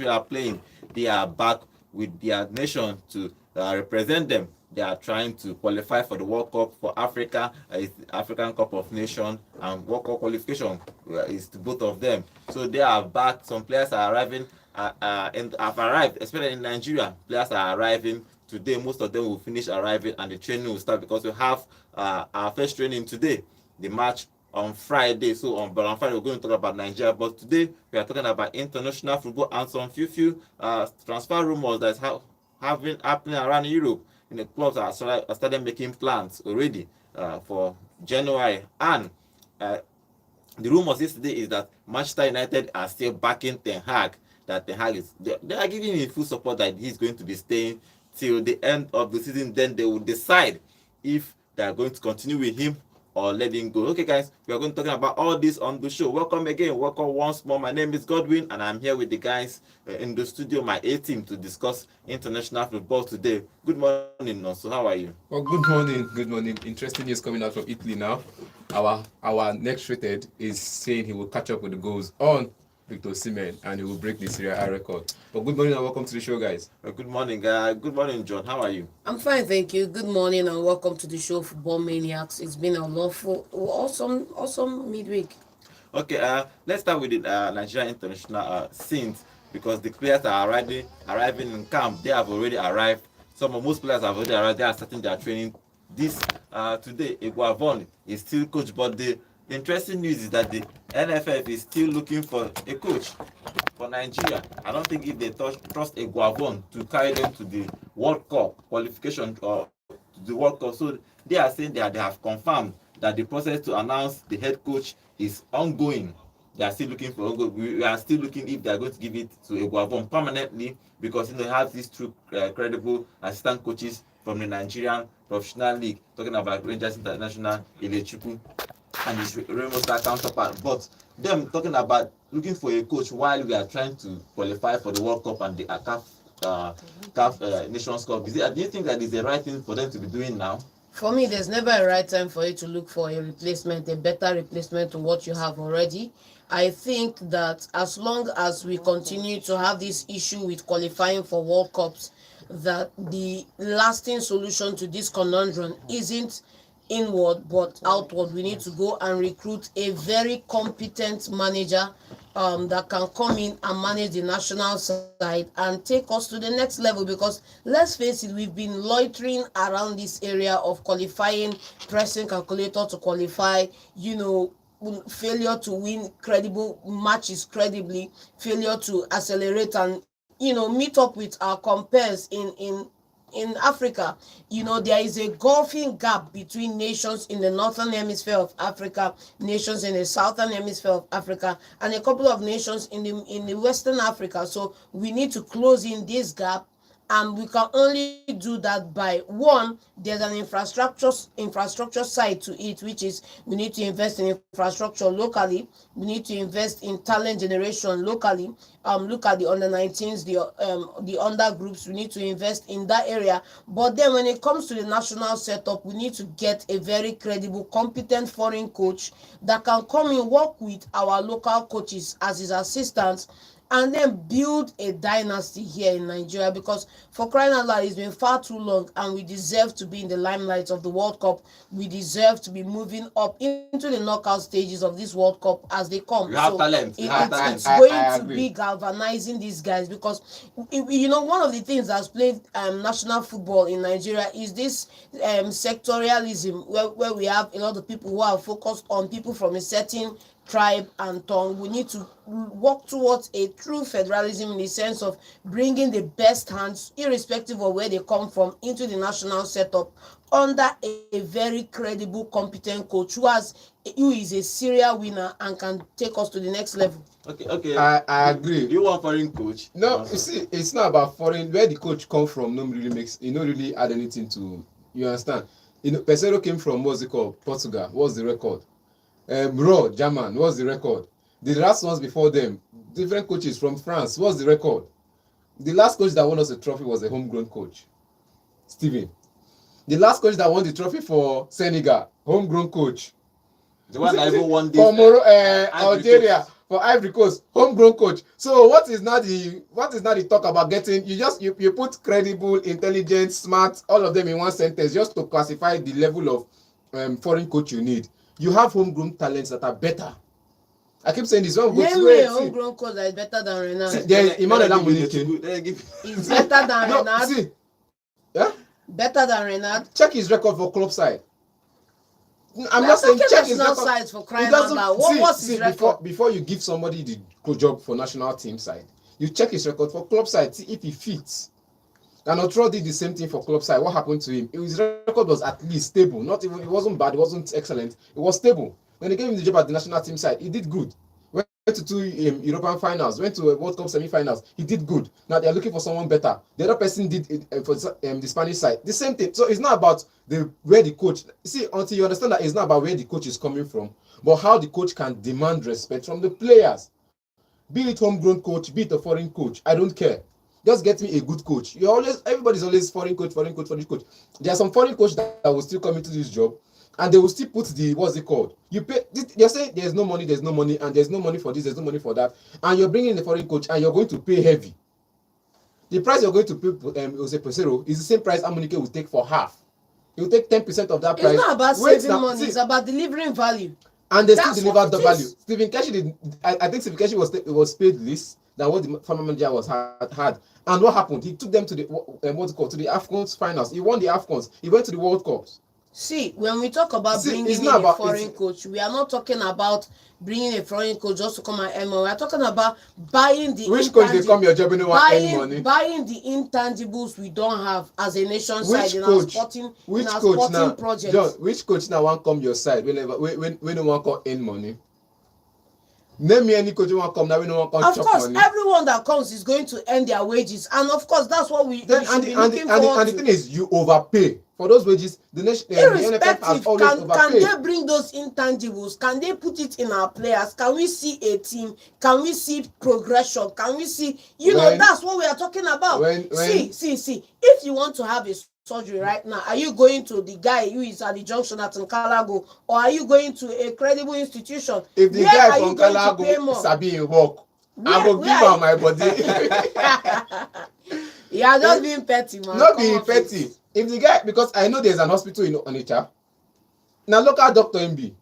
are playing, they are back with their nation to represent them. They are trying to qualify for the World Cup for Africa. It's the African Cup of Nations and World Cup qualification is to both of them. So they are back. Some players are arriving and have arrived, especially in Nigeria. Players are arriving today. Most of them will finish arriving and the training will start because we have our first training today. The match on Friday. So on Friday we're going to talk about Nigeria, but today we are talking about international football and some few transfer rumors that's happening around Europe. In the clubs are started making plans already for January, and the rumors yesterday is that Manchester United are still backing Ten Hag. That Ten Hag they are giving him full support that he's going to be staying till the end of the season. Then they will decide if they are going to continue with him or let him go. Okay, guys, we are going to talk about all this on the show. Welcome again. Welcome once more. My name is Godwin, and I'm here with the guys in the studio, my A team, to discuss international football today. Good morning, Nonso. How are you? Well, good morning. Good morning. Interesting news coming out from Italy now. Our next rated is saying he will catch up with the goals on Victor Osimhen and he will break the Serie A record. But good morning and welcome to the show, guys. Good morning, good morning, John. How are you? I'm fine, thank you. Good morning and welcome to the show, Football Maniacs. It's been a lawful, awesome midweek. Okay, let's start with the Nigerian international scenes because the players are already arriving in camp. They have already arrived. Most players have already arrived. They are starting their training this today. Iguavon is still coach, but the interesting news is that the NFF is still looking for a coach for Nigeria. I don't think if they trust Iguavon to carry them to the World Cup qualification or to the World Cup. So they are saying that they have confirmed that the process to announce the head coach is ongoing. They are still looking for. We are still looking if they are going to give it to Iguavon permanently because they have these two credible assistant coaches from the Nigerian Professional League. Talking about Rangers International, Ilechukwu, and his Remo Star counterpart. But them talking about looking for a coach while we are trying to qualify for the World Cup and the CAF Nations Cup. Do you think that is the right thing for them to be doing now? For me, there's never a right time for you to look for a replacement, a better replacement to what you have already. I think that as long as we continue to have this issue with qualifying for World Cups, that the lasting solution to this conundrum isn't inward but outward. We need to go and recruit a very competent manager that can come in and manage the national side and take us to the next level, because let's face it, we've been loitering around this area of qualifying, pressing calculator to qualify, failure to win credible matches credibly, failure to accelerate and meet up with our compeers in Africa. There is a gulfing gap between nations in the northern hemisphere of Africa, nations in the southern hemisphere of Africa, and a couple of nations in the western Africa. So we need to close in this gap, and we can only do that by one, there's an infrastructure side to it, which is we need to invest in infrastructure locally. We need to invest in talent generation locally. Look at the under-19s, the under groups. We need to invest in that area. But then when it comes to the national setup, we need to get a very credible, competent foreign coach that can come and work with our local coaches as his assistants, and then build a dynasty here in Nigeria, because for crying out loud, it's been far too long and we deserve to be in the limelight of the World Cup. We deserve to be moving up into the knockout stages of this World Cup as they come. You have talent. It's going to be galvanizing these guys, because one of the things that's played national football in Nigeria is this sectorialism, where we have a lot of people who are focused on people from a certain tribe and tongue. We need to work towards a true federalism in the sense of bringing the best hands, irrespective of where they come from, into the national setup under a very credible, competent coach who is a serial winner and can take us to the next level. Okay. I agree. You want foreign coach? No, you see, it's not about foreign. Where the coach come from, no really makes. Really add anything to. You understand? Peseiro came from what's it called? Portugal. What's the record? Raw, German, what's the record? The last ones before them, different coaches from France, what's the record? The last coach that won us a trophy was a homegrown coach, Steven. The last coach that won the trophy for Senegal, homegrown coach. The one that even won this. Algeria, for Ivory Coast, homegrown coach. So what is not the talk about getting? You put credible, intelligent, smart, all of them in one sentence just to classify the level of foreign coach you need. You have homegrown talents that are better. I keep saying this one. Name me a homegrown coach that is better than Renard. There is Emmanuel Amunike. He's better than No, Renard. see, yeah. Better than Renard. Check his record for club side. I'm We not are saying talking check his national record. sides for It crying out doesn't loud. What's his record? before you give somebody the job for national team side, you check his record for club side, see if he fits. And Otro did the same thing for club side. What happened to him? His record was at least stable. Not even, it wasn't bad, it wasn't excellent. It was stable. When they gave him the job at the national team side, he did good. Went to two European finals, went to a World Cup semi-finals. He did good. Now they're looking for someone better. The other person did it for the Spanish side. The same thing. So it's not about where the coach. See, until you understand that it's not about where the coach is coming from, but how the coach can demand respect from the players. Be it homegrown coach, be it a foreign coach. I don't care. Just get me a good coach. Everybody's always foreign coach. There are some foreign coaches that will still come into this job, and they will still put what's it called? You pay. They're saying there's no money, and there's no money for this, there's no money for that, and you're bringing in a foreign coach, and you're going to pay heavy. The price you're going to pay, Jose Pesero, is the same price Amunike will take for half. He will take 10% of that price. It's not about saving money. It's about delivering value. And they still delivered the value. Stephen Keshi did. I think Stephen Keshi was paid less than what the former manager had. And what happened? He took them to the to the AFCON's finals. He won the AFCONs. He went to the World Cups. See, when we talk about bringing in a foreign coach, we are not talking about bringing a foreign coach just to come and earn money. We are talking about buying the which coach they come your job and no one earn money. Buying the intangibles we don't have as a nation side in our sporting project. John, which coach now want come your side when no one come earn money? Name me any coach who want come now when no one come chop money. Of course, everyone that comes is going to earn their wages, and of course that's what we should be looking forward to. And the thing is, you overpay for those wages. The NFF has always overpaid. Can they bring those intangibles? Can they put it in our players? Can we see a team? Can we see progression? Can we see? That's what we are talking about. See. If you want to have a surgery right now, are you going to the guy who is at the junction at Nkalago, or are you going to a credible institution? If the guy from Nkalago sabi work, I will give am my body. You are just being petty, man. Not being petty. If the guy, because I know there's an hospital in Onitsha, now local doctor MB,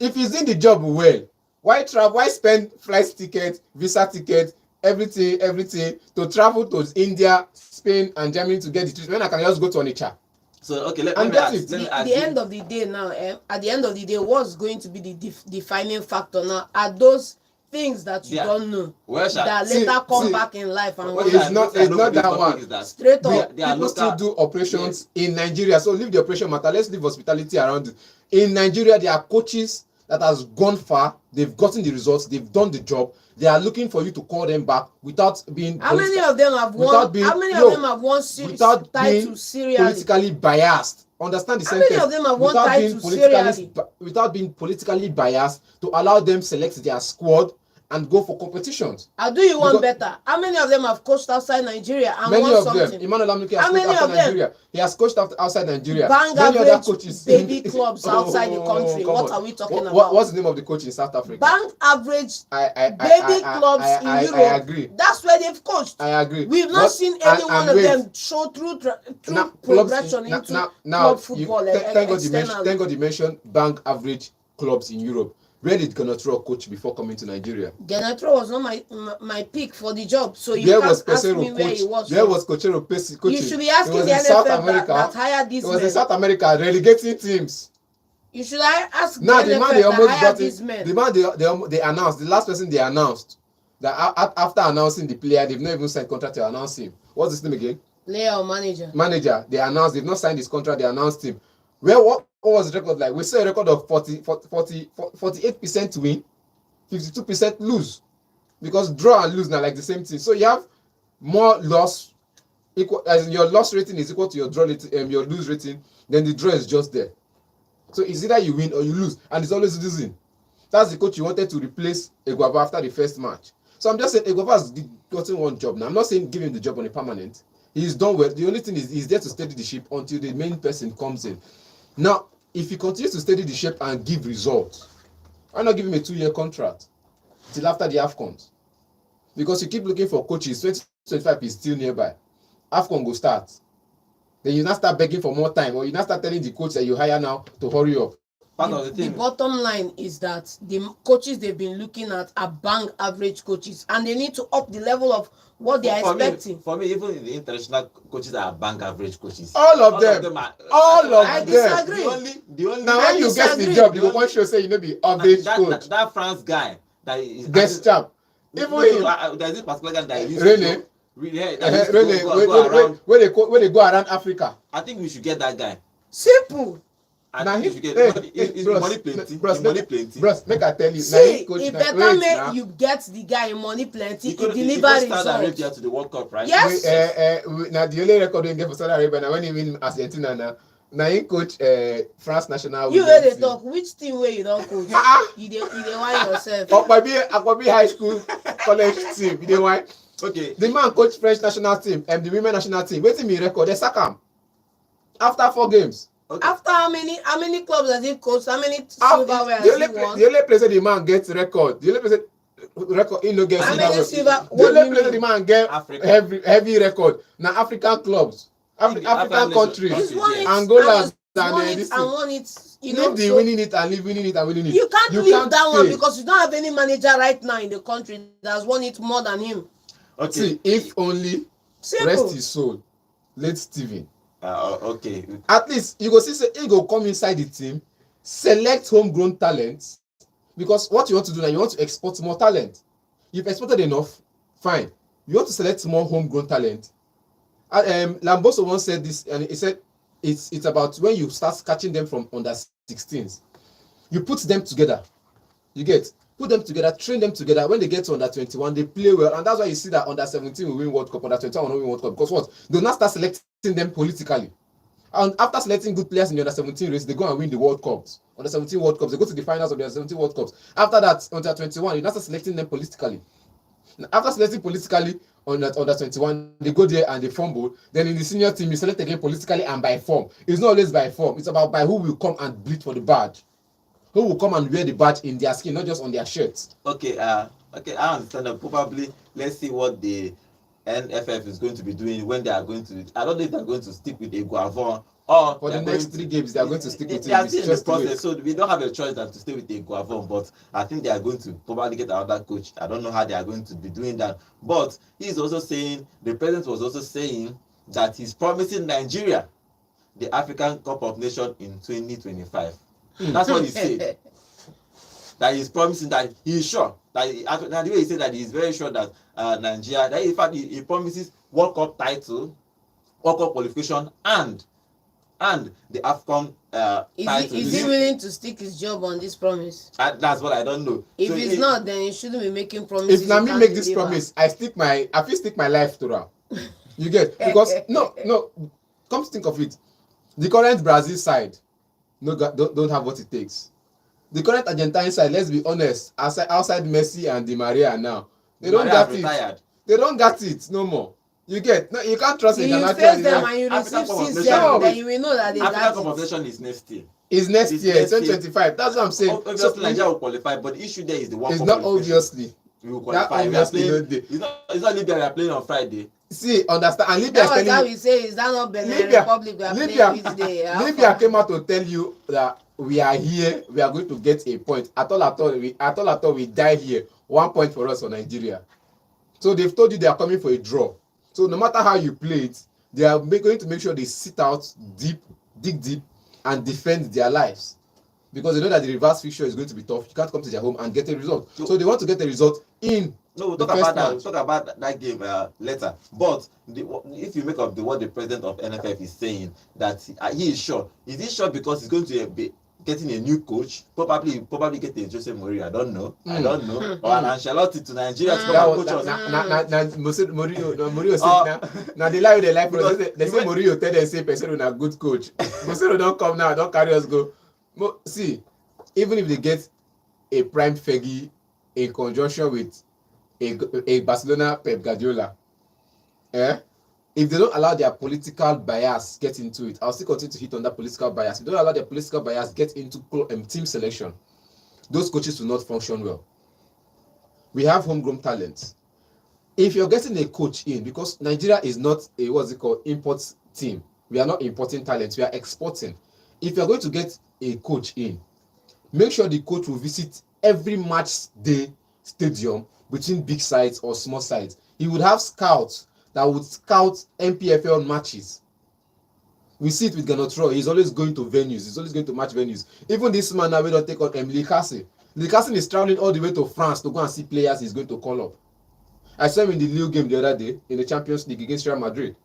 if he's in the job well, why travel? Why spend flight ticket, visa ticket, everything to travel to India, Spain, and Germany to get the treatment when I can just go to Onitsha? So okay, let me ask. At the end of the day now, at the end of the day, what's going to be the defining factor now are those things that you don't know that later come back in life. And it's not that one. Straight up, people still do operations in Nigeria. So leave the operation matter. Let's leave hospitality around it. In Nigeria, there are coaches that has gone far. They've gotten the results. They've done the job. They are looking for you to call them back without being. How many of them have won? How many of them have won titles serially? Politically biased. Understand the sentence. How many of them have won titles serially? Without being politically biased, to allow them select their squad and go for competitions. I'll do you one better. How many of them have coached outside Nigeria and many won of something? them. Emmanuel Amunike has coached outside Nigeria. He has coached outside Nigeria. Bang many average other coaches baby clubs outside the country. What are we talking about? What's the name of the coach in South Africa? Bang average baby clubs in Europe. I agree. That's where they've coached. I agree. We've not seen any one of them show through progression into club football. Thank God you mentioned Bang average clubs in Europe. Where did Genotro coach before coming to Nigeria? Genotro was not my pick for the job, so you can't ask me where he was. There was Coachero coaching. You should be asking the NFF that hired these men. It was in South America relegating teams. You should ask the NFF that hired these men. The man they announced, the last person they announced, that after announcing the player, they've not even signed contract to announce him. What's his name again? Player or manager? Manager. They announced, they've not signed his contract, they announced him. What was the record like? We saw a record of 48% win, 52% lose. Because draw and lose now like the same thing. So you have more loss, equal as your loss rating is equal to your draw rating, your lose rating, then the draw is just there. So it's either you win or you lose, and it's always losing. That's the coach you wanted to replace Eguava after the first match. So I'm just saying Eguava has gotten one job now. I'm not saying give him the job on a permanent. He's done well. The only thing is he's there to steady the ship until the main person comes in. Now, if he continues to steady the ship and give results, why not give him a 2-year contract? till after the AFCON. Because you keep looking for coaches, 2025 is still nearby. AFCON go start. Then you now start begging for more time, or you now start telling the coach that you hire now to hurry up. Part of the The thing. bottom line is that the coaches they've been looking at are bang average coaches, and they need to up the level of what they are expecting. For me, even the international coaches are bank average coaches. All of them. are. All of I them. disagree. The only. Now I when you get the disagree. job, you go want show say you know be average coach. That France guy that is Guest champ. Even him. there's this particular guy that used Rene. to really, that used to Really, go around. where they go around Africa. I think we should get that guy. Simple. I Now think he, we should get hey, the money plenty. bros, The money plenty. bros, make I tell you. Now See, he coach it na- better wait make now. you get the guy in money plenty, He he could deliver Saudi Arabia results. to the World Cup, right? Yes. Now the only record we get for Saudi Arabia now when he win Argentina now he coach France national. You women's heard they team. talk which team where you don't coach? Ah. You dey whine yourself. Akwabi high school college team. You know why? Okay. The man coach French national team and the women national team. Wetin me record? They sack am after 4 games. Okay. After how many clubs has he coached? How many silverware has he won? The only place the man gets record. The only place record he no get How many silver? The What do only you place the mean? man get Africa. heavy record. Now African clubs, African countries, He's won it. Angola and and won this it and thing. won it. You know, Leave the so winning it and leave winning it and winning it. you can't leave that one stay. because you don't have any manager right now in the country that's won it more than him. Okay. See, if only Simple. rest his soul, late Steven. Okay. At least you go see say he go come inside the team, select homegrown talent, because what you want to do now, you want to export more talent. You've exported enough, fine. You want to select more homegrown talent. Lamboso once said this, and he said it's about when you start catching them from under 16s. You put them together. You get put them together, train them together. When they get to under 21, they play well, and that's why you see that under 17 will win World Cup, under 21 will win World Cup. Because what? They'll not start selecting them politically. And after selecting good players in the under 17 race, they go and win the World Cups. Under 17 World Cups, they go to the finals of the under 17 World Cups. After that, under 21, you now start selecting them politically. After selecting politically on under 21, they go there and they fumble. Then in the senior team, you select again politically and by form. It's not always by form. It's about by who will come and bleed for the badge. Who will come and wear the badge in their skin, not just on their shirts. Okay. Okay. I understand that. Probably, let's see what the NFF is going to be doing when they are going to. I don't know if they're going to stick with Eguavon or For the next 3 games, they are going to stick with They are it. still It's in the just the way. process, so we don't have a choice than to stay with Eguavon. But I think they are going to probably get another coach. I don't know how they are going to be doing that. But he's also saying, the president was also saying that he's promising Nigeria the African Cup of Nations in 2025. That's what he said. That he's promising, that he's sure that the way he said that he's very sure that Nigeria, that in fact he promises World Cup title, World Cup qualification, and the AFCON title. Is he willing to stick his job on this promise? That's what I don't know. If So it's not, then he shouldn't be making promises. If Nami he can't make this deliver. promise, I feel stick my life to her. You get, because no, come to think of it, the current Brazil side don't have what it takes. The current Argentine side, let's be honest, outside Messi and Di Maria now, they don't Maria get it. retired. They don't get it no more. You get, no, you can't trust If you international. face them and you African receive Cup of 6 Nations. them, then you will know that they African got Cup of it. Nations is next year. It's next It's year, next year. 2025. That's what I'm saying. Obviously, Nigeria will qualify, but the issue there is the World It's Cup not qualification. obviously. We will That qualify. We are obviously playing. don't dey. It's not Libya. We are playing on Friday. See, understand, and Libya That is was how telling we you, say, is that not Benin Libya, Republic we are Libya, playing which day? How Libya far? came out to tell you that we are here, we are going to get a point. At all, we die here. 1 point for us for Nigeria. So they've told you they are coming for a draw. So no matter how you play it, they are going to make sure they sit out deep, dig deep, and defend their lives. Because they know that the reverse fixture is going to be tough. You can't come to their home and get a result. So they want to get a result in No, we'll the talk first about that. We'll match. talk about that game later. But if you make up what the president of NFF is saying, that he is sure. Is he sure because he's going to be getting a new coach? Probably get a Jose Mourinho. I don't know. Or an Ancelotti to Nigeria to That come and was coach us. Mourinho said now they lie with their life. Because They say Mourinho tell them say person na good coach. Person don't come now, don't carry us go. See, even if they get a prime Fergie in conjunction with a Barcelona Pep Guardiola, if they don't allow their political bias get into it, I'll still continue to hit on that political bias. If they don't allow their political bias get into team selection, those coaches will not function well. We have homegrown talents. If you're getting a coach in, because Nigeria is not a import team. We are not importing talents, we are exporting. If you're going to get a coach in, make sure the coach will visit every match day stadium between big sides or small sides. He would have scouts that would scout NPFL matches. We see it with Ganotro. He's always going to venues. He's always going to match venues. Even this man now, we don't take on Lee Cassie. Lee Cassie is traveling all the way to France to go and see players he's going to call up. I saw him in the Lille game the other day in the Champions League against Real Madrid.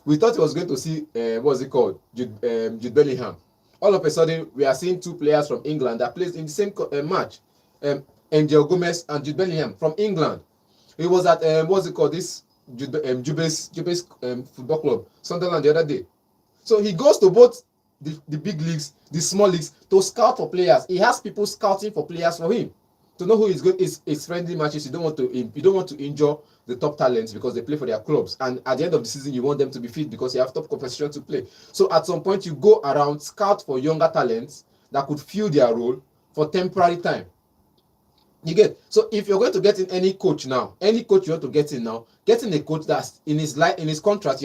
We thought he was going to see, Jude Bellingham. All of a sudden, we are seeing two players from England that plays in the same match. Angel Gomez and Jude Bellingham from England. He was at, this Jubes football club, Sunderland, the other day. So he goes to both the big leagues, the small leagues, to scout for players. He has people scouting for players for him to know who is good. Is friendly matches. You don't want to injure the top talents because they play for their clubs, and at the end of the season you want them to be fit because you have top competition to play. So at some point you go around, scout for younger talents that could fill their role for temporary time. You get? So if you're going to get in any coach now, any coach you want to get in now, getting a coach that's in his contract,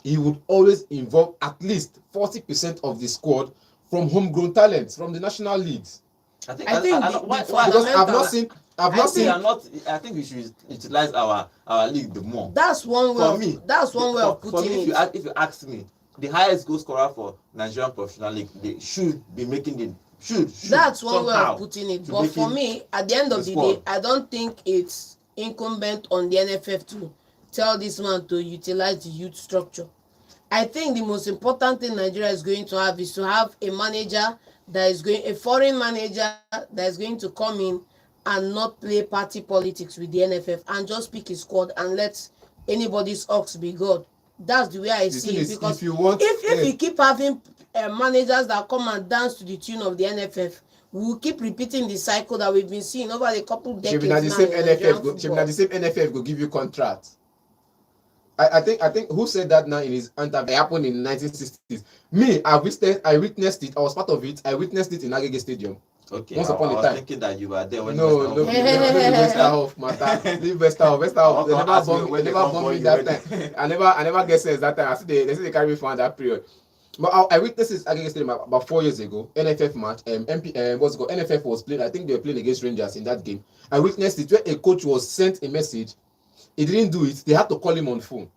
he would always involve at least 40% of the squad from homegrown talents from the national leagues. I think because I've not seen. I think we should utilize our league the more. That's one way. That's one way of putting it. If you ask me, the highest goal scorer for Nigerian professional league, they should be making the should. That's one way of putting it. But for me, at the end of the day, I don't think it's incumbent on the NFF to tell this man to utilize the youth structure. I think the most important thing Nigeria is going to have is to have a manager a foreign manager that is going to come in and not play party politics with the NFF and just pick his squad and let anybody's ox be God. That's the way I see it. Because if you keep having managers that come and dance to the tune of the NFF, we will keep repeating the cycle that we've been seeing over the couple decades now. The same NFF will give you contract. I think who said that now in his interview? It happened in the 1960s. Me, I witnessed it. I was part of it. I witnessed it in Agege Stadium. Okay. Once upon a time. Thinking that you were there when no, leave Westerhoff, matter. Leave Westerhoff. They never bombed me that time. I never get sense that time. They say they carry me for that period. But I witnessed this Agege Stadium about 4 years ago. NFF match. NFF was playing. I think they were playing against Rangers in that game. I witnessed it where a coach was sent a message. He didn't do it. They had to call him on phone.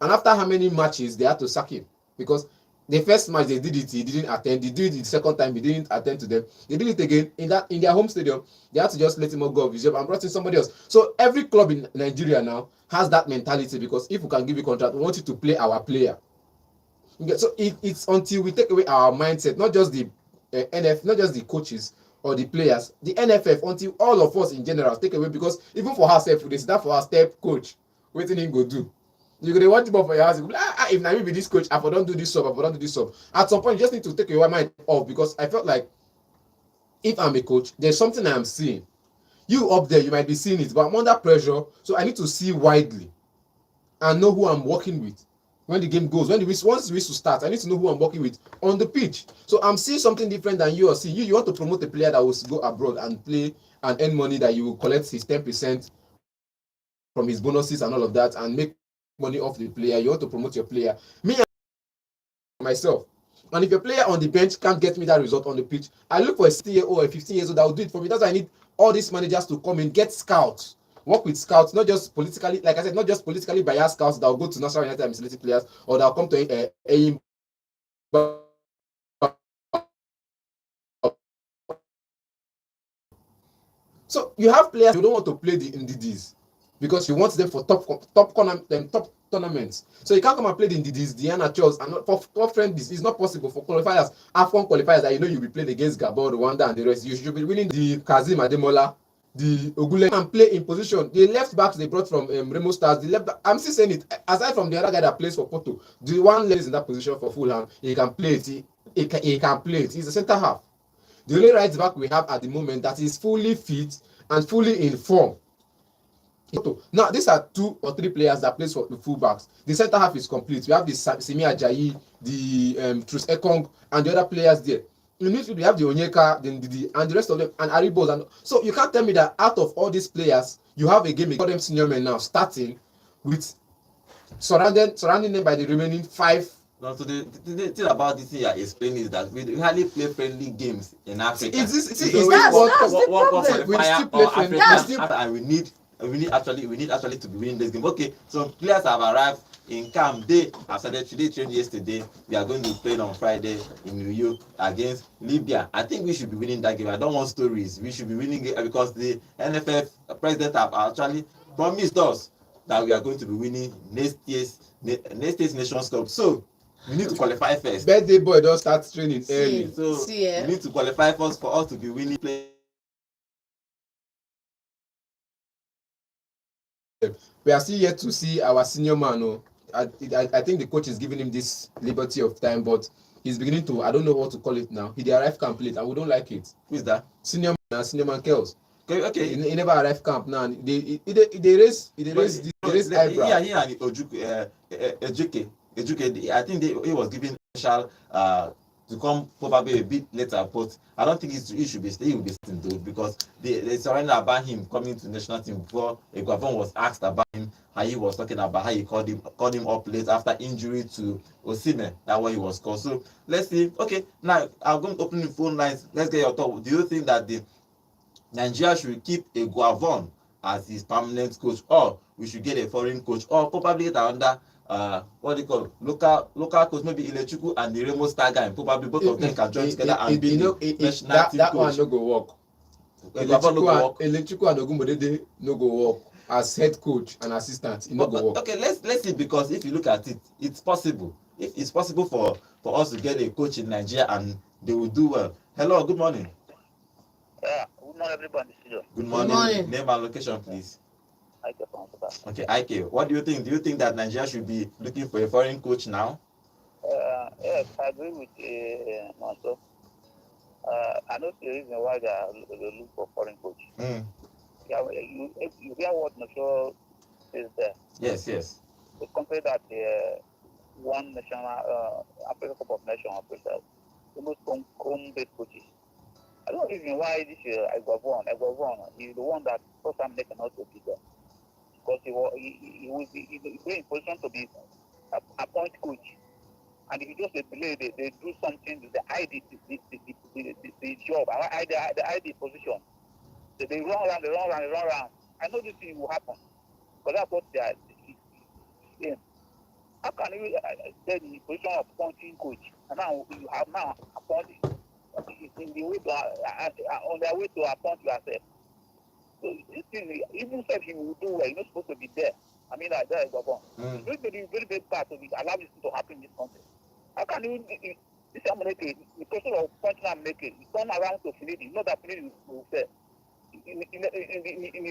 And after how many matches, they had to sack him. Because the first match they did it, he didn't attend. They did it the second time, he didn't attend to them. They did it again in their home stadium. They had to just let him go of his job and brought in somebody else. So every club in Nigeria now has that mentality, because if we can give you a contract, we want you to play our player. Okay, so it's until we take away our mindset, not just the not just the coaches or the players, the NFF, until all of us in general take away, because even for herself, they start for our step coach, what did he go do? You're going to want to for your house. If I be this coach, I don't do this sub, I don't do this sub. At some point, you just need to take your mind off, because I felt like if I'm a coach, there's something I'm seeing. You up there, you might be seeing it, but I'm under pressure, so I need to see widely and know who I'm working with. When the game goes, once the whistle starts, I need to know who I'm working with on the pitch. So I'm seeing something different than you are seeing. You want to promote a player that will go abroad and play and earn money, that you will collect his 10% from his bonuses and all of that and make money off the player. You want to promote your player. Me, myself. And if your player on the bench can't get me that result on the pitch, I look for a 60-year-old or a 15-year-old that will do it for me. That's why I need all these managers to come in, get scouts. Work with scouts, not just politically, like I said, not just politically biased scouts that will go to National United and select players, or that will come to a so you have players you don't want to play the NDDs because you want them for top tournaments. So you can't come and play the NDDs, the amateurs, and not for friendlies. It's not possible for qualifiers, AFCON qualifiers that you know you'll be playing against Gabon, Rwanda, and the rest. You should be winning the Kazim Ademola, the Ogule, and play in position. The left backs they brought from Remo Stars, the left back, I'm still saying it, aside from the other guy that plays for Porto, the one that is in that position for Fulham, he can play it. He can play it. He's a centre half. The only right back we have at the moment that is fully fit and fully in form. Now, these are 2 or 3 players that plays for the fullbacks. The centre half is complete. We have the Simi Ajayi, the Truss Ekong, and the other players there. In midfield, we have the Onyeka, and the rest of them, and Aribos. And so you can't tell me that out of all these players, you have a game against them senior men now, starting with surrounding them by the remaining 5. No, so the thing about this thing you're explaining is that we hardly play friendly games in Africa. That's the problem. We still play friendly. And we need actually to be winning this game. Okay, so players have arrived in camp. They have started today, trained yesterday. We are going to play on Friday in New York against Libya. I think we should be winning that game. I don't want stories. We should be winning it because the NFF president have actually promised us that we are going to be winning next year's Nations Cup. So we need to qualify first. Birthday boy don't start training early. So we need to qualify first for us to be winning play. We are still yet to see our senior man. Oh. I think the coach is giving him this liberty of time, but he's beginning to, I don't know what to call it now. He arrived camp late, and we don't like it. Who is that? Senior man Kels. Okay. He never arrived camp now. They raise eyebrow. Yeah, he and Ejuke. I think he was given special to come probably a bit later, but I don't think he should be staying. He will be sitting though, because they surrounded about him coming to the national team before Eguavon was asked about him, how he was talking about how he called him up late after injury to Osimhen. That's what he was called. So let's see. Okay, now I'm going to open the phone lines. Let's get your thought. Do you think that the Nigeria should keep Eguavon as his permanent coach, or we should get a foreign coach, or probably get another what do you call local coach, maybe Ilechukwu and the Remo Star guy, probably both of them can join together and be the national team that coach. one no go work. Ilechukwu and Ogunbodede no go work as head coach and assistant. No go work. Okay, let's see, because if you look at it, it's possible. If it's possible for us to get a coach in Nigeria and they will do well. Hello, good morning. Yeah, good morning, everybody. Good morning. Name and location, please. Okay, Ike, what do you think? Do you think that Nigeria should be looking for a foreign coach now? Yes, I agree with Monso. I know the reason why they look for foreign coach. Yeah, you hear what Nosho is there. Yes. The country that won national Africa Cup of Nations officials, the most home-based coaches. I don't know even why this Eguavon is the one that first time they cannot be there. Because he was in position to be appoint coach, and if you just delay, they do something to the ID the job, the ID position. They run around. I know this thing will happen, because that's what they are saying. How can you stay in the position of appointing coach, and now you have now appointed in the way to on their way to appoint yourself? So this thing, even if he will do well, you're not supposed to be there. I mean, like that is Gabon. It's very big part of it. Allow this to happen in this country. How can you, this Amuneke, the person of pointing Amuneke, you turn around to Finidi, not that Finidi will say, in the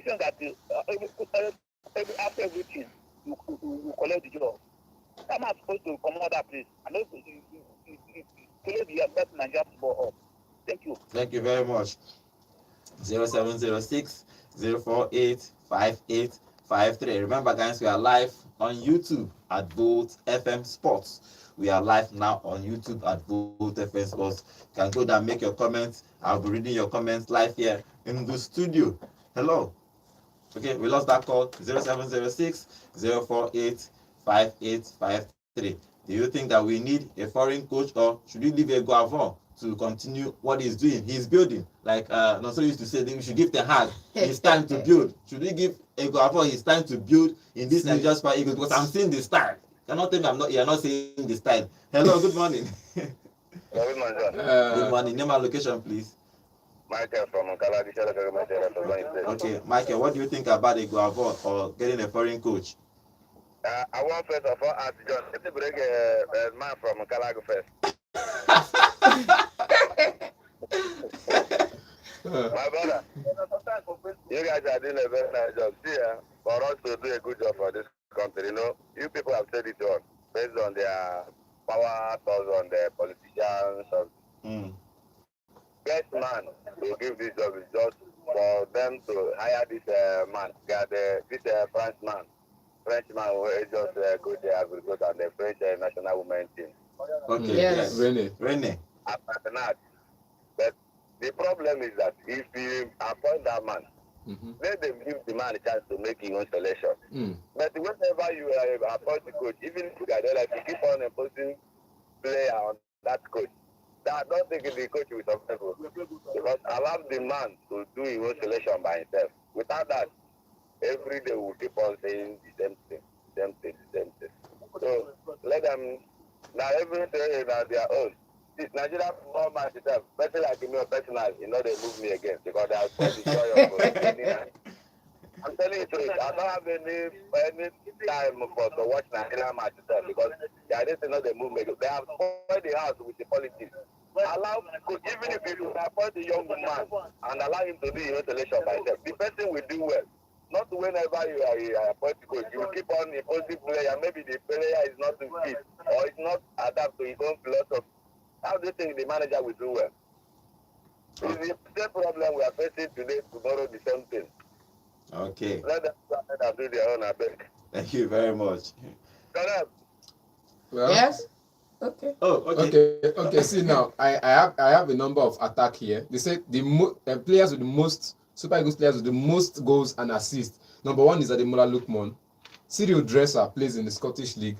sense that after everything, you collect the job. I'm not supposed to come out that place. I know you collect the best Nigeria football up. Thank you. Thank you very much. 0706 048 5853. Remember, guys, we are live on YouTube at Volt FM Sports. We are live now on YouTube at Volt FM Sports. You can go there, make your comments. I'll be reading your comments live here in the studio. Hello. Okay, we lost that call. 0706 048 5853. Do you think that we need a foreign coach, or should we leave Eguavon to continue what he's doing? He's building. Like Nonso used to say, we should give the hand. It's time to build. Should we give Eguavon his time to build in this Nigeria Super Eagles? Because I'm seeing the style. Cannot tell me you're not seeing the style. Hello, good morning. Good morning, sir. Good morning. Name and location, please. Michael from Kaladi. Okay, Michael, what do you think about Eguavon or getting a foreign coach? I want first of all ask John, let me bring a man from Kalago first. My brother, you guys are doing a very nice job. See, for us to do a good job for this country, you people have said it all, based on their power, on the politicians. Best man to give this job is just for them to hire this man, this Frenchman who is just coach the agriculture and the French national women team. Okay, Yes. Rene. After that, The problem is that if you appoint that man, Mm-hmm. let them give the man a chance to make his own selection. Mm. But whenever you appoint the coach, even if you don't like to keep on imposing player on that coach, that don't think the coach will successful. Because allow the man to do his own selection by himself. Without that, every day we'll keep on saying the same thing, same thing, same thing. So let them now everything is at their own. This Nigeria football match itself, person like me personal, they move me again because I spoil the joy of winning. I'm telling you the truth, I don't have any time for to watch Nigeria match itself because they didn't know they move me. They have spoiled the house with the politics. Allow, even if you appoint the young man and allow him to do his selection by himself, the person will do well. Not whenever you are appointed coach, you will keep on imposing player. Maybe the player is not too fit or is not adapt to his own philosophy. How do you think the manager will do well? It's the same problem we are facing today, tomorrow, the same thing. Okay. Let them do their own, I beg. Thank you very much. Correct. Well, Yes. Okay. Oh, okay. okay. See now, I have a number of attack here. They say the players with the most Super Eagles players with the most goals and assists. Number one is Ademola Lookman. Cyril Dresser plays in the Scottish League.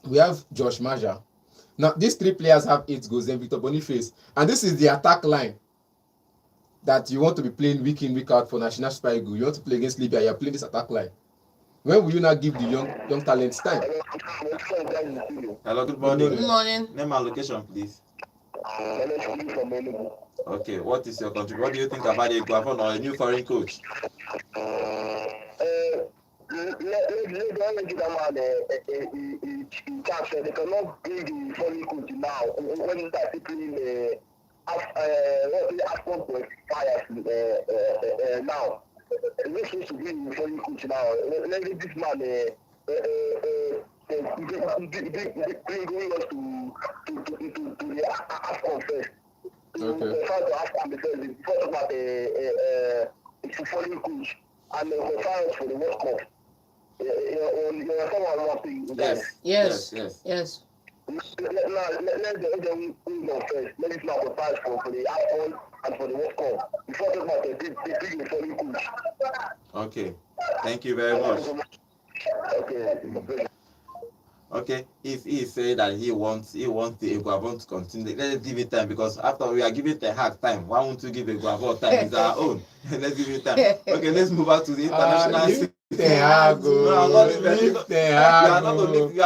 We have Josh Maja. Now these three players have 8 goals. Then Victor Boniface, and this is the attack line that you want to be playing week in week out for National Super Eagles. You want to play against Libya. You are playing this attack line. When will you not give the young talents time? Hello, good morning. Good morning. Name and location, please. Okay, what is your contribution? What do you think about a Guavon or a new foreign coach? Let's give them a chance. They cannot bring the foreign coach now when they're playing AFCON qualifiers now. Let's just bring the foreign coach now. Let this man bring us to the AFCON first. Okay. Try to ask them because it's first about it's a foreign coach and they qualify us for the World Cup. You understand what I'm saying? Yes. Yes. Let them win them first. Let it now qualify for the AFCON and for the World Cup. Before talking about the big foreign coach. Okay. Thank you very much. Okay. Okay, if he say that he wants the Guavon to continue, let's give it time because after we are giving the hard time, why won't you give a Guavon time? It's our own. Let's give it time. Okay, let's move back to the international scene. Ten Hag, You are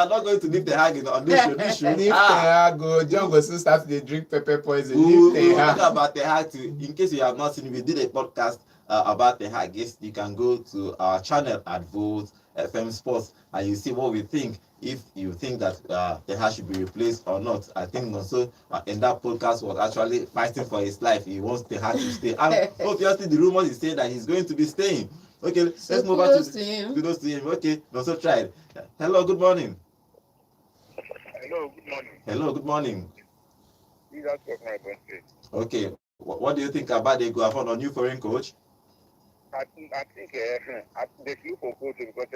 not going to leave the Hag on this show. Leave Ten Hag. John will soon start to drink pepper poison. We Leave Ten will Hag. talk about the Hag too. In case you have not seen, we did a podcast about the Hag. Yes, you can go to our channel at Volt FM Sports and you see what we think. If you think that the Hag should be replaced or not, I think also in that podcast was actually fighting for his life. He wants the Hag to stay. And obviously, the rumors is saying that he's going to be staying. Okay, let's move on to him. kudos to him. Okay, also tried. Hello, good morning. Hello, good morning. Hello, good morning. These are my country. Okay, what do you think about the Guavon or new foreign coach? I think they feel for coach because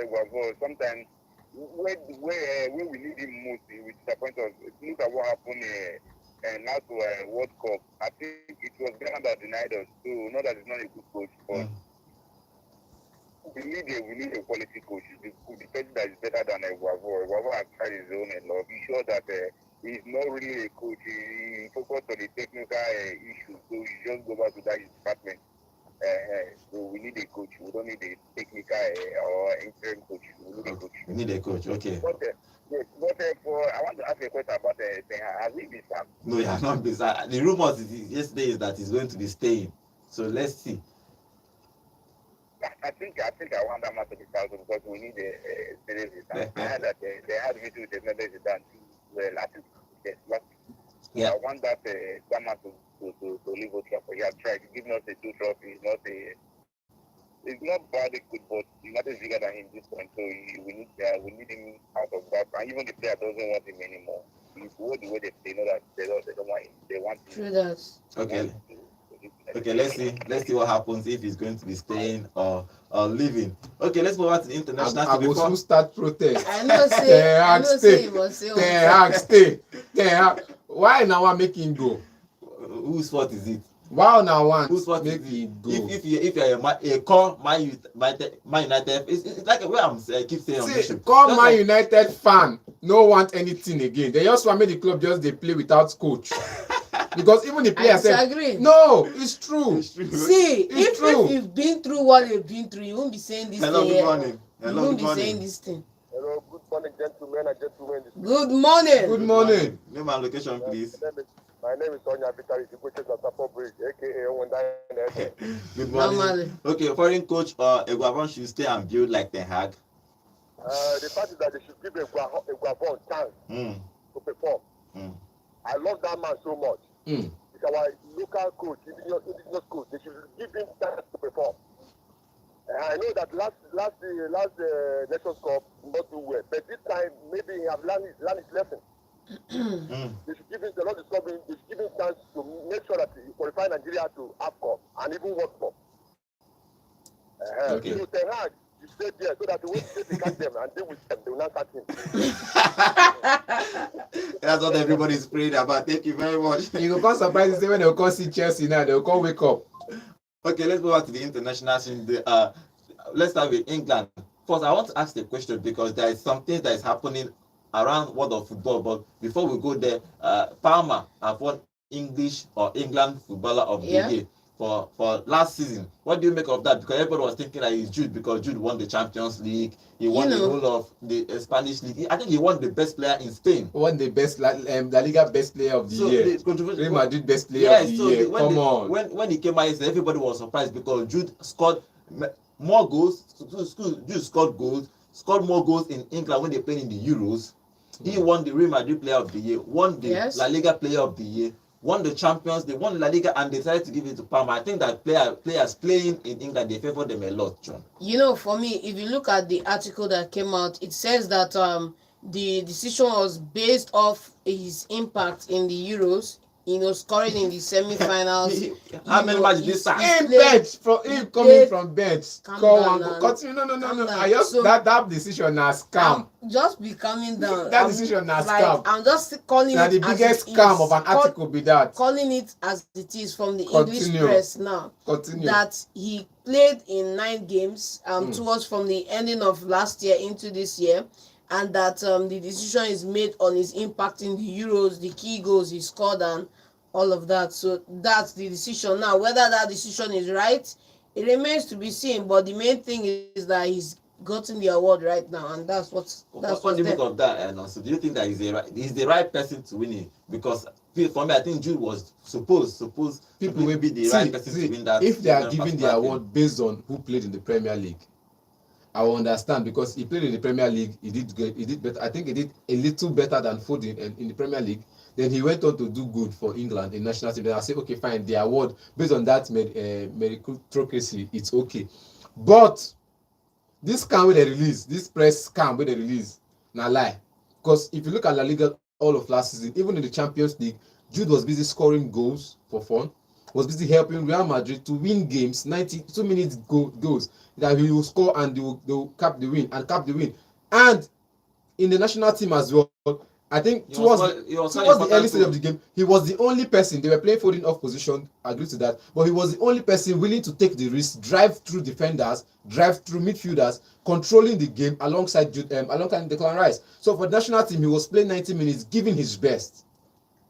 sometimes when we need him most, he will disappoint us. Look at what happened last World Cup. I think it was Ghana that denied us. So not that he's not a good coach, but we need a quality coach. The person that is better than Guavon. Guavon has tried his own and love. He's sure that he's not really a coach. He focused on the technical issues. So he just go back to that department. So we need a coach. We don't need a technical or interim coach. We need a coach. We need a coach, okay. But I want to ask a question about has he been sacked? No, he has not been sacked. The rumors yesterday is that he's going to be staying. So let's see. I think I want that man to be sacked because we need a serious return. I heard that they had video with another return last week. Yeah. I want that man to leave Old Trafford. He has tried. He's given us a 2 trophy. It's not badly good, but he's not bigger than him this point. So we need him out of that. And even the player doesn't want him anymore. He's the way they know that they don't want him. They want him. True that. Okay. Okay, let's see what happens if he's going to be staying or leaving. Okay, let's move on to the international. I will soon start protest. I know say he must say Ten Hag stay. Ten Hag. Why now I'm making go? Whose fault is it? Wow, now one. Who's what Make is it it? go. If you're a core Man United, it's like the way I keep saying on this See, show. call Just Man like- United fan no want anything again. They just want make the club just they play without coach. Because even the I players say, disagree. no, it's true. It's true. See, It's true. if you've been through what you've been through, you won't be saying this Hello, thing good here. morning. You Hello, won't good be morning. saying this thing. Hello, good morning, gentlemen and gentlemen. Good morning. Good morning. Name and location, please. My name is Sonia Vitali, the coach of Support Bridge, aka Wanda. Good morning. Normally. Okay, foreign coach Eguavon should stay and build like Ten Hag. The fact is that they should give Eguavon chance Mm. to perform. Mm. I love that man so much. Mm. It's our local coach, indigenous coach. They should give him chance to perform. I know that last Nations Cup not do well, but this time maybe he have learned his lesson. Mm. They should give him the Lord is coming. They should give him chance to make sure that he qualify Nigeria to AFCON and even World Cup. Okay. So Ten Hag, you stay there so that the way they catch them and deal with them, they will not catch him. That's what everybody's praying about. Thank you very much. You go come surprise you say when they'll come see Chelsea now, they'll come wake up. Okay, let's go back to the international scene. Let's start with England. First, I want to ask the question because there is something that is happening around world of football. But before we go there, Palmer have won English or England Footballer of the Yeah. Year for last season. What do you make of that? Because everybody was thinking that it's Jude because Jude won the Champions League. He won the whole of the Spanish league. I think he won the best player in Spain. Won the best La Liga best player of the So year. the controversy. Real Madrid best player of the year. Come on. When he came out, everybody was surprised because Jude scored more goals. Jude scored more goals in England when they played in the Euros. He won the Real Madrid Player of the Year, won the Yes. La Liga Player of the Year, won the Champions. They won La Liga and they decided to give it to Palmer. I think that players playing in England, they favor them a lot, John. You know, for me, if you look at the article that came out, it says that the decision was based off his impact in the Euros. You know, scoring in the semi-finals. How many matches did he start? Him played- bench from him he coming played- from bench. Calm Call down one now. go continue. No. Calm down. I just So- that decision na scam. Just be calming down. That decision na like, scam. I'm just calling Na it the as biggest it is. scam of an article be that. Calling it as it is from the English Continue. press now. Continue. That he played in 9 games towards from the ending of last year into this year, and that the decision is made on his impact in the Euros, the key goals he scored, and all of that. So that's the decision. Now, whether that decision is right, it remains to be seen. But the main thing is that he's gotten the award right now, and that's What what's do you there. make of that? And also, do you think that he's the right person to win it? Because for me, I think Jude was supposed People to will be the right person to win that. if they are that giving the particular award based on who played in the Premier League, I will understand because he played in the Premier League. He did good. He did better. I think he did a little better than Foden in the Premier League. Then he went on to do good for England in national team. Then I say, okay, fine. The award based on that meritocracy, it's okay. But this scam wey they release, this press scam wey they release, na lie. Because if you look at La Liga all of last season, even in the Champions League, Jude was busy scoring goals for fun. Was busy helping Real Madrid to win games, 92 minutes goals that he will score and they will cap the win. And in the national team as well, I think towards the early stage of the game, he was the only person. They were playing Foden off position, I agree to that, but he was the only person willing to take the risk, drive through defenders, drive through midfielders, controlling the game alongside Declan Rice. So for the national team, he was playing 90 minutes, giving his best.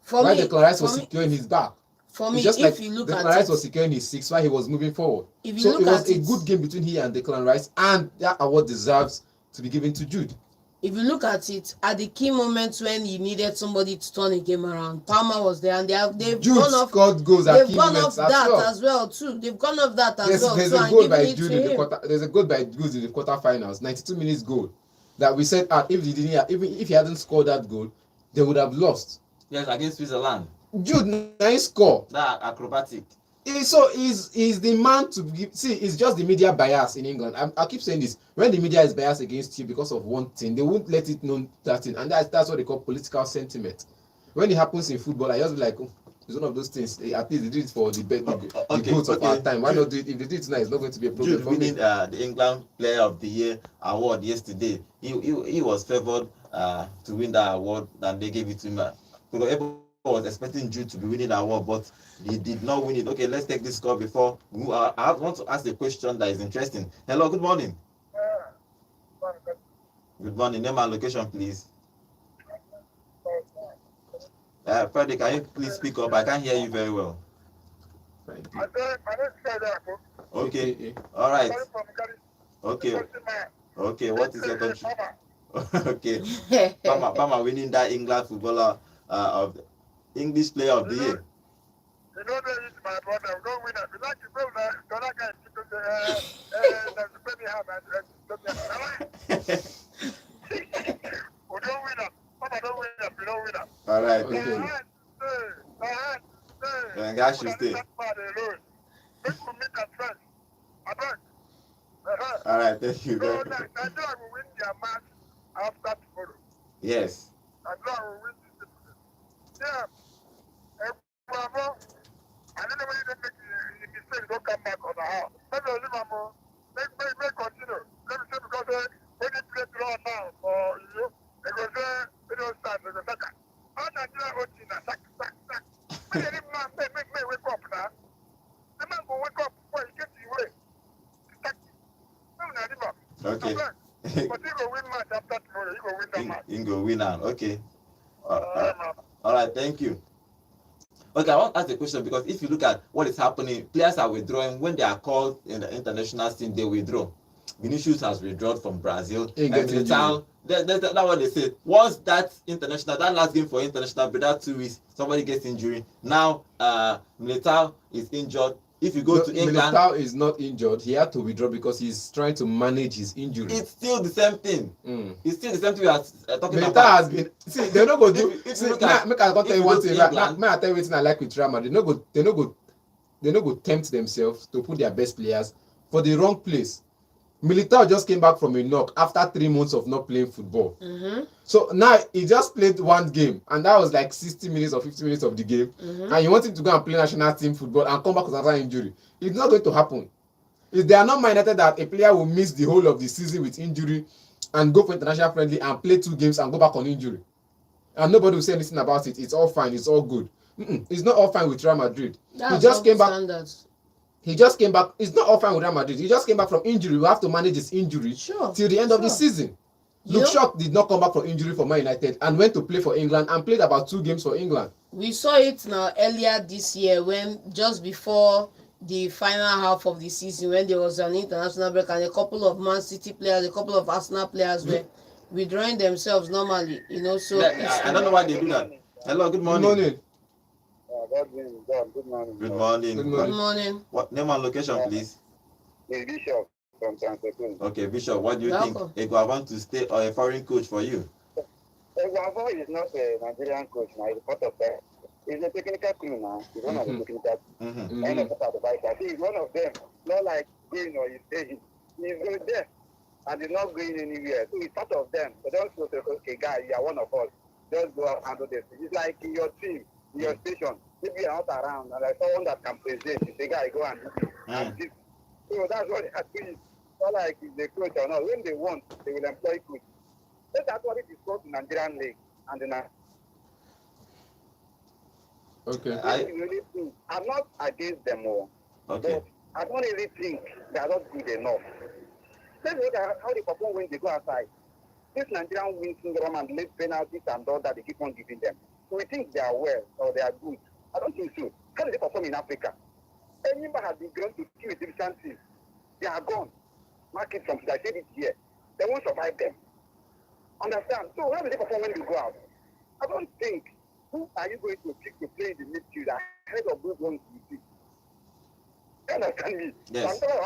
While Declan Rice was securing his back. For me, just if like you look Declan at Rice it, was securing his 6 while he was moving forward. if you So look it was at a it, good game between he and Declan Rice, and that award deserves to be given to Jude. if you look at it, at the key moments when you needed somebody to turn a game around, Palmer was there, and they've Jude gone off. scored goals at They've key gone moments off that well. as well too. They've gone off that as well. There's So a I'm goal giving by it Jude to in the him. quarter. There's a goal by Jude in the quarterfinals, 92 minutes goal. That we said if he hadn't scored that goal, they would have lost. Yes, against Switzerland. Jude nice score. That acrobatic. He's the man to give. See, it's just the media bias in England. I keep saying this. When the media is biased against you because of one thing, they won't let it know that thing, and that's what they call political sentiment. When it happens in football, I just be like, oh, it's one of those things. At least they did it for the goats of our time. Why not do it? If they do it tonight, it's not going to be a problem Jude for me. winning the England Player of the Year award yesterday. He was favoured to win that award, and they gave it to him. Because was expecting Jude to be winning that award, but he did not win it. Okay, let's take this call before I want to ask a question that is interesting. Hello, good morning. Good morning. Name and location, please. Freddy, can you please speak up? I can't hear you very well. Okay. All right. Okay. Okay. What is your country? Okay. Bama winning that England footballer of English player of the year. You know that is my brother. We don't win it. We like to go there. Don't like we don't win it. Papa don't win it. We don't win it. All right. Okay. Then guys should stay. All right. Thank you. So Nigeria will win their match after tomorrow. Yes. Nigeria will win this. Yeah. Bravo. I don't know when you make the mistake, don't come back on the house. Maybe I'll leave them more. May continue. Let me say because when you play draw now for you, they go say, they don't stand, they go second. All Nigeria watching a sack. When you leave man, may wake up now. The man will wake up before he gets the way. Okay. But he will win match after tomorrow. He will win that match. He will win now. Okay. All right. Thank you. Okay, I want to ask a question because if you look at what is happening, players are withdrawing. When they are called in the international scene, they withdraw. Vinicius has withdrawn from Brazil. That's what they say. Once that last game for international, but that 2 weeks, somebody gets injury. Now, Militao is injured. If you go to England, Militao is not injured. He had to withdraw because he's trying to manage his injury. It's still the same thing. It's still the same thing we are talking Militao about. has been. See, they're not going to do. If See, you look make I tell you one thing. England, I tell you what I like with Real Madrid. They're not go tempt themselves to put their best players for the wrong place. Militao just came back from a knock after 3 months of not playing football. So now he just played one game, and that was like 60 minutes or 50 minutes of the game. And you want him to go and play national team football and come back with another injury. It's not going to happen. If they are not minded that a player will miss the whole of the season with injury and go for international friendly and play 2 games and go back on injury, and nobody will say anything about it, it's all fine, it's all good. It's not all fine with Real Madrid. That's he just came back. standards. He just came back. It's not all fine with Real Madrid. He just came back from injury. We have to manage his injury till the end of the season. Luke Shaw did not come back from injury for Man United and went to play for England and played about 2 games for England. We saw it now earlier this year when just before the final half of the season when there was an international break and a couple of Man City players, a couple of Arsenal players were withdrawing themselves normally, so I don't know why they do that. Hello, good morning. Good morning. Good morning. Good morning. Good morning. What name and location, please? The Bishop from Transekun. Okay, Bishop, what do you Welcome. think? Ego want to stay or a foreign coach for you? Eguavo is not a Nigerian coach now, he's part of that. He's a technical crew now. He's one of the technical and a part of the I think he's one of them. Not like going or he's staying. He's going there and he's not going anywhere. So he's part of them. So don't say, okay, guy, you are one of us. Just go out and do this. It's like in your team, in your station. Maybe you're not around and there's someone that can present. You say, guy, go and do this. And this. So that's what they are doing. Not like if they coach or not. When they want, they will employ coach. Let's actually discuss the Nigerian league and the Okay. I'm not against them all. Okay. But I don't really think they are not good enough. Let's look at how they perform when they go outside. This Nigerian win syndrome and late penalties and all that they keep on giving them. So we think they are well or they are good. I don't think so. How do they perform in Africa? Anybody has been grown to two Egyptian teams. They are gone. Market from I said it here. They won't survive them. Understand? So how do they perform when they go out? I don't think. Who are you going to pick to play in the midfield ahead of those ones you see? You understand me? Yes. I'm talking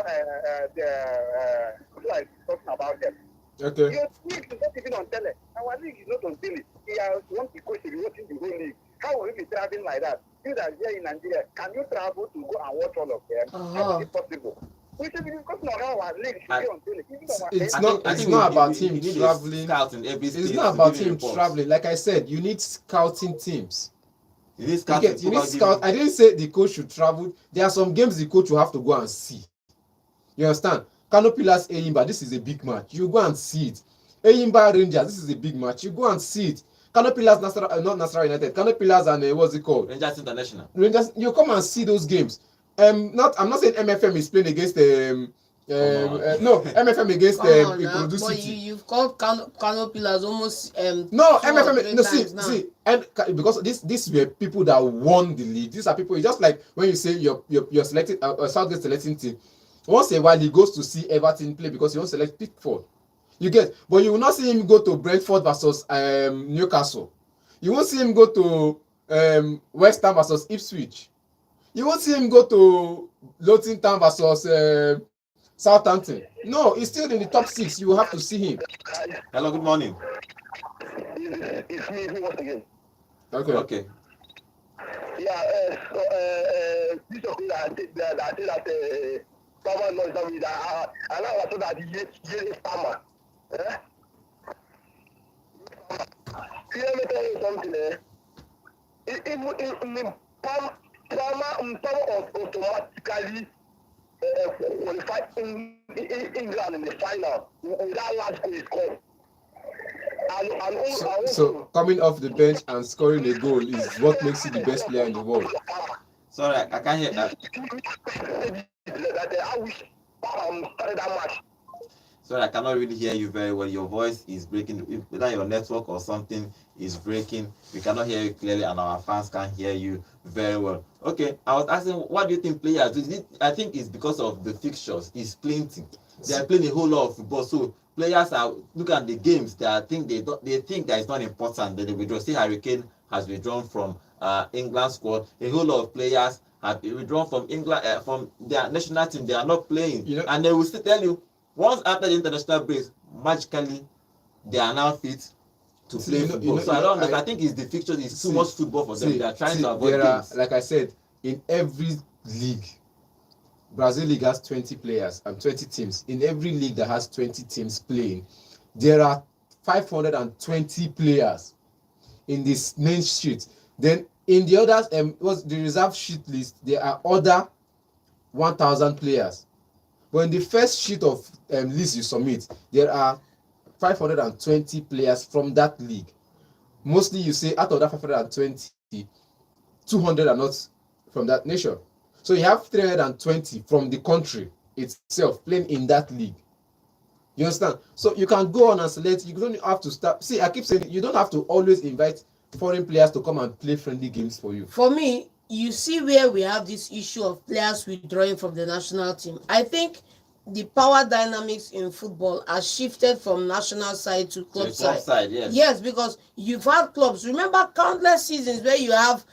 about talking about them. Okay. Your league is not even on tele. Our league is not on tele. He has one coach to be watching the whole league. How will you be traveling like that? You that are here in Nigeria, can you travel to go and watch all of them? How is it possible? We should be discussing on how our league should be on tele. It's not about him traveling. It's not about him traveling. Like I said, you need scouting teams. You need scout. I didn't say the coach should travel. There are some games the coach will have to go and see. You understand? Kano Pillars Eyimba, this is a big match. You go and see it. Eyimba Rangers, this is a big match. You go and see it. Kano Pillars, not Nasarawa United, Kano Pillars and what's it called? Rangers International. Rangers, you come and see those games. I'm not saying MFM is playing against no, MFM against Come on now, Ikorodu but City. you've called Kano Pillars almost No, 2 or MFM. 3 No, times now. see, and because these were people that won the league. These are people. It's just like when you say you're selecting Southgate selecting team. Once in a while, he goes to see Everton play because he won't select Pickford. You get, but you will not see him go to Brentford versus Newcastle. You won't see him go to West Ham versus Ipswich. You won't see him go to Luton Town versus Southampton. No, he's still in the top 6. You will have to see him. Hello, good morning. It's me once again. Okay. Yeah, this of thing that Farmer knows that we are, and I was told that he is farmer. Let me tell you something. Farmer automatically qualified in England in the final. That last goal is called. So coming off the bench and scoring a goal is what makes you the best player in the world. Sorry, I can't hear that. I wish started that match. Sorry, I cannot really hear you very well. Your voice is breaking. Whether your network or something is breaking, we cannot hear you clearly, and our fans can't hear you very well. Okay, I was asking, what do you think players do? I think it's because of the fixtures. It's plenty. They are playing a whole lot of football, so players are look at the games. They think that it's not important. That they withdraw. See, Harry Kane has withdrawn from England squad. A whole lot of players have been withdrawn from England from their national team. They are not playing, and they will still tell you once after the international break, magically they are now fit to play football. So I don't understand. I think it's the fixtures. It's too much football for them. They are trying to avoid games. Like I said, in every league, Brazil league has 20 players and 20 teams. In every league that has 20 teams playing, there are 520 players in this main sheet. Then in the others, was the reserve sheet list, there are other 1,000 players. But in the first sheet of list you submit, there are 520 players from that league. Mostly you say out of that 520, 200 are not from that nation. So you have 320 from the country itself playing in that league. You understand? So you can go on and select. You don't have to start. See, I keep saying you don't have to always invite foreign players to come and play friendly games for you. For me, you see where we have this issue of players withdrawing from the national team. I think the power dynamics in football has shifted from national side to club side. Yes. Yes, because you've had clubs. Remember countless seasons where you have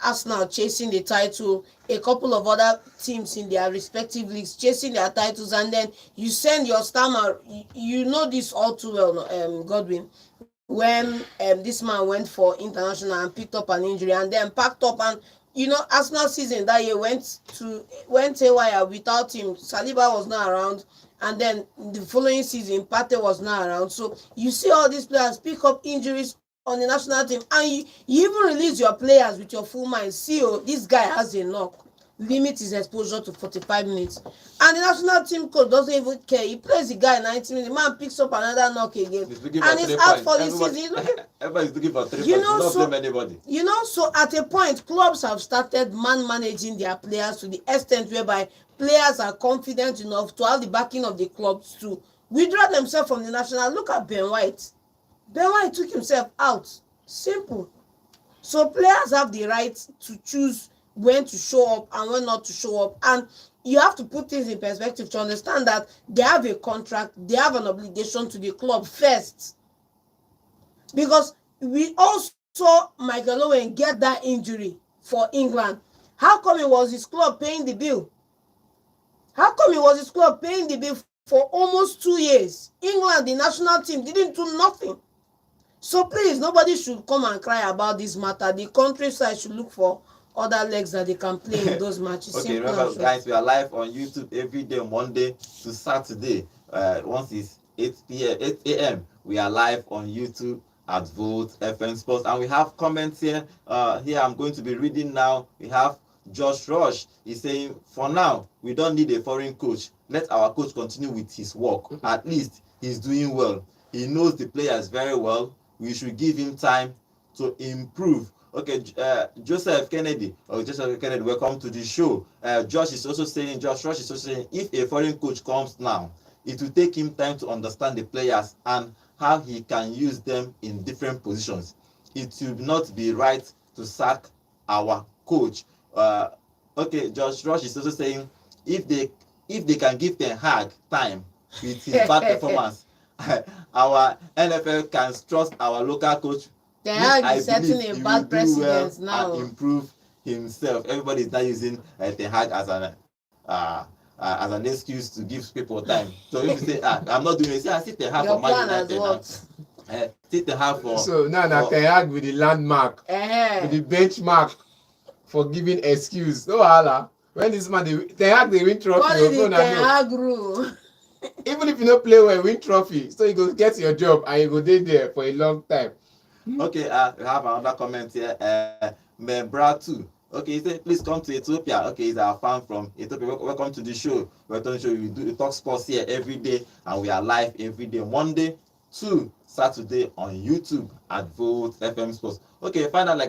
Arsenal chasing the title, a couple of other teams in their respective leagues chasing their titles, and then you send your stammer. You know this all too well, Godwin. When this man went for international and picked up an injury and then packed up, and Arsenal season that year went haywire without him. Saliba was not around, and then the following season Partey was not around. So you see all these players pick up injuries on the national team, and you even release your players with your full mind. See, this guy has a knock. Limit his exposure to 45 minutes. And the national team coach doesn't even care. He plays the guy 90 minutes. The man picks up another knock again. And he's out for the season. Everybody's looking for 3 points. Not blame anybody. So at a point, clubs have started managing their players to the extent whereby players are confident enough to have the backing of the clubs to withdraw themselves from the national. Look at Ben White. Ben White took himself out. Simple. So players have the right to choose when to show up and when not to show up, and you have to put things in perspective to understand that they have a contract, they have an obligation to the club first, because we also saw Michael Owen get that injury for England. How come it was his club paying the bill? How come it was his club paying the bill for almost 2 years? England, the national team, didn't do nothing. So please, nobody should come and cry about this matter. The countryside should look for other legs that they can play in those matches. Okay, remember guys, we are live on YouTube every day, Monday to Saturday. Once it's 8 a.m. we are live on YouTube at Volt FM Sports, and we have comments here. Here I'm going to be reading now. We have Josh Rush. He's saying, for now, we don't need a foreign coach. Let our coach continue with his work. At least he's doing well. He knows the players very well. we should give him time to improve. Okay, Joseph Kennedy, welcome to the show. Josh is also saying, if a foreign coach comes now, it will take him time to understand the players and how he can use them in different positions. It will not be right to sack our coach. Okay, Josh Rush is also saying, if they can give Ten Hag time with his bad performance, our NFL can trust our local coach. Ten Hag is setting a bad precedent now and improve himself. Everybody is not using Ten Hag as an excuse to give people time. So if you say, I'm not doing it, I see Ten Hag for Man United. See Ten Hag for. So now Ten Hag with the landmark, with the benchmark for giving excuse. No hala. When this man Ten Hag they win trophy. What is the Ten Hag rule? Even if you don't play well, win trophy. So you go get your job and you go there for a long time. Okay, we have another comment here. Membra 2. Okay, he said, please come to Ethiopia. Okay, he's our fan from Ethiopia. Welcome to the show. Welcome to the show. We talk sports here every day, and we are live every day, Monday to Saturday on YouTube at Volt FM Sports. Okay, finally,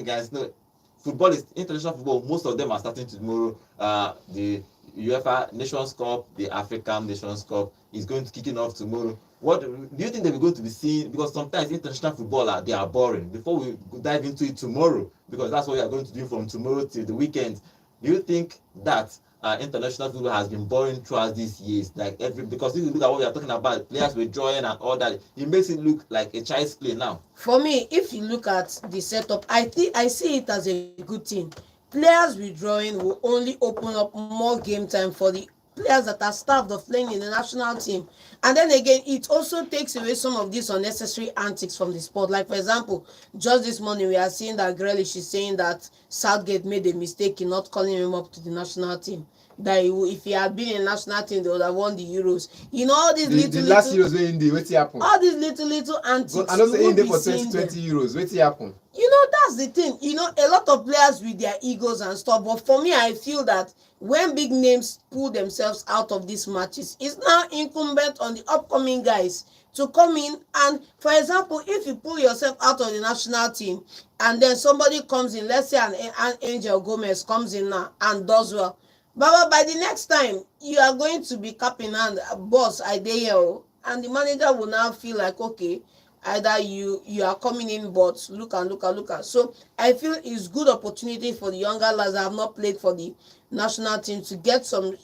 guys, know football is international football. Most of them are starting tomorrow. The UEFA Nations Cup, the African Nations Cup is going to kicking off tomorrow. What do you think that we're going to be seeing? Because sometimes international football they are boring. Before we dive into it tomorrow, because that's what we are going to do from tomorrow till the weekend. Do you think that international football has been boring throughout these years? Because if you look at what we are talking about, players withdrawing and all that, it makes it look like a child's play now. For me, if you look at the setup, I see it as a good thing. Players withdrawing will only open up more game time for the players that are staffed of playing in the national team. And then again, it also takes away some of these unnecessary antics from the sport. Like, for example, just this morning we are seeing that Grealish is saying that Southgate made a mistake in not calling him up to the national team. That if he had been in the national team, they would have won the Euros. You know, all these the last Euros where in the what happened? All these little antics. I don't say in there for 2020 Euros. What happened? You know, that's the thing. You know, a lot of players with their egos and stuff. But for me, I feel that when big names pull themselves out of these matches, it's now incumbent on the upcoming guys to come in. And for example, if you pull yourself out of the national team and then somebody comes in, let's say an Angel Gomez comes in now and does well, but by the next time you are going to be capping hand, boss, I dey here, and the manager will now feel like, okay, either you are coming in, but look at. So I feel it's good opportunity for the younger lads that have not played for the national team to get some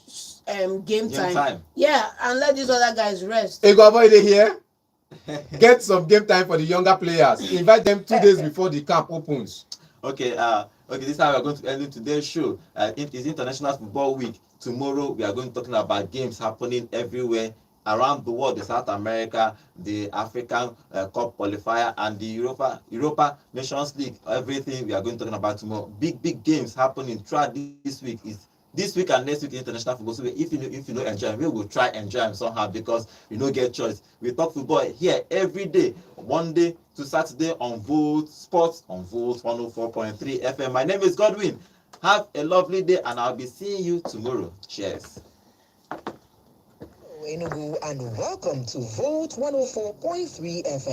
game time. Yeah, and let these other guys rest. Hey, go avoid it here. Get some game time for the younger players. Invite them 2 days before the camp opens. Okay, this is how we're going to end today's show. It is International Football Week. Tomorrow we are going to talking about games happening everywhere around the world, the South America, the African Cup qualifier, and the Europa Nations League. Everything we are going to talking about tomorrow. Big games happening throughout this week. This week and next week international football. So if you know enjoy, we will try enjoy them somehow because we don't get choice. We talk football here every day, Monday to Saturday on Volt Sports on Volt 104.3 FM. My name is Godwin. Have a lovely day, and I'll be seeing you tomorrow. Cheers. Enugu, and welcome to Volt 104.3 FM.